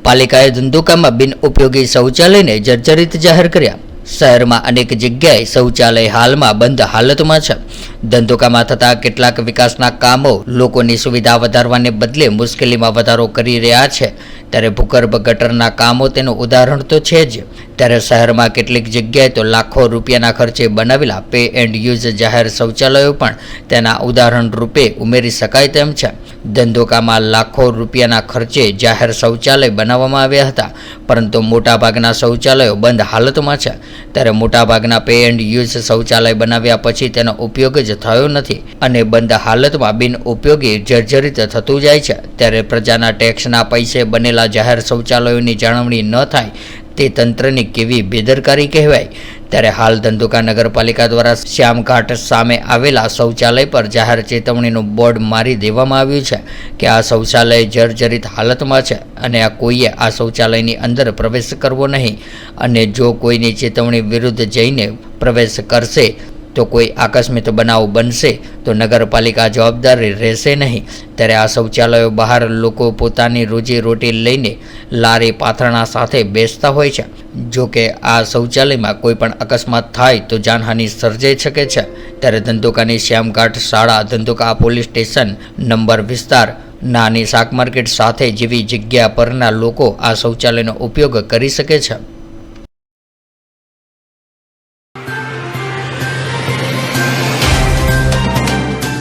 પાલિકાએ ધંધુકામાં બિનઉપયોગી શૌચાલયને જર્જરિત જાહેર કર્યા। શહેરમાં અનેક જગ્યાએ શૌચાલય હાલમાં બંધ હાલતમાં છે। ધંધુકામાં થતા કેટલાક વિકાસના કામો લોકોની સુવિધા વધારવાને બદલે મુશ્કેલીમાં વધારો કરી રહ્યા છે, ત્યારે ભૂગર્ભ ગટરના કામો તેનું ઉદાહરણ તો છે જ। ત્યારે શહેરમાં કેટલીક જગ્યાએ તો લાખો રૂપિયાના ખર્ચે બનાવેલા પે એન્ડ યુઝ જાહેર શૌચાલયો પણ તેના ઉદાહરણ રૂપે ઉમેરી શકાય તેમ છે। ધંધુકામાં લાખો રૂપિયાના ખર્ચે જાહેર શૌચાલય બનાવવામાં આવ્યા હતા, પરંતુ મોટાભાગના શૌચાલયો બંધ હાલતમાં છે। ત્યારે મોટાભાગના પે એન્ડ યુઝ શૌચાલય બનાવ્યા પછી તેનો ઉપયોગ જ થયો નથી અને બંધ હાલતમાં બિનઉપયોગી જર્જરિત થતું જાય છે। ત્યારે પ્રજાના ટેક્સના પૈસે બનેલા જાહેર શૌચાલયોની જાળવણી ન થાય તે તંત્રની કેવી બેદરકારી કહેવાય। ત્યારે હાલ ધંધુકા નગરપાલિકા દ્વારા શ્યામઘાટ સામે આવેલા શૌચાલય પર જાહેર ચેતવણીનું બોર્ડ મારી દેવામાં આવ્યું છે કે આ શૌચાલય જર્જરિત હાલતમાં છે અને આ કોઈએ આ શૌચાલયની અંદર પ્રવેશ કરવો નહીં, અને જો કોઈની ચેતવણી વિરુદ્ધ જઈને પ્રવેશ કરશે તો કોઈ આકસ્મિક બનાવ બનશે તો નગરપાલિકા જવાબદારી રહેશે નહીં। ત્યારે આ શૌચાલયો બહાર લોકો પોતાની રોજી રોટી લઈને લારી પાથરણા સાથે બેસતા હોય છે। જો કે આ શૌચાલયમાં કોઈ પણ અકસ્માત થાય તો જાનહાનિ સર્જાઈ શકે છે। ત્યારે ધંધુકાની શ્યામઘાટ શાળા, ધંધુકા પોલીસ સ્ટેશન નંબર વિસ્તાર, નાની શાક માર્કેટ સાથે જેવી જગ્યા પરના લોકો આ શૌચાલયનો ઉપયોગ કરી શકે છે।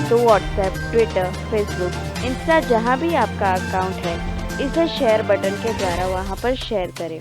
तो व्हाट्सएप, ट्विटर, फेसबुक, इंस्टा जहाँ भी आपका अकाउंट है, इसे शेयर बटन के द्वारा वहाँ पर शेयर करें।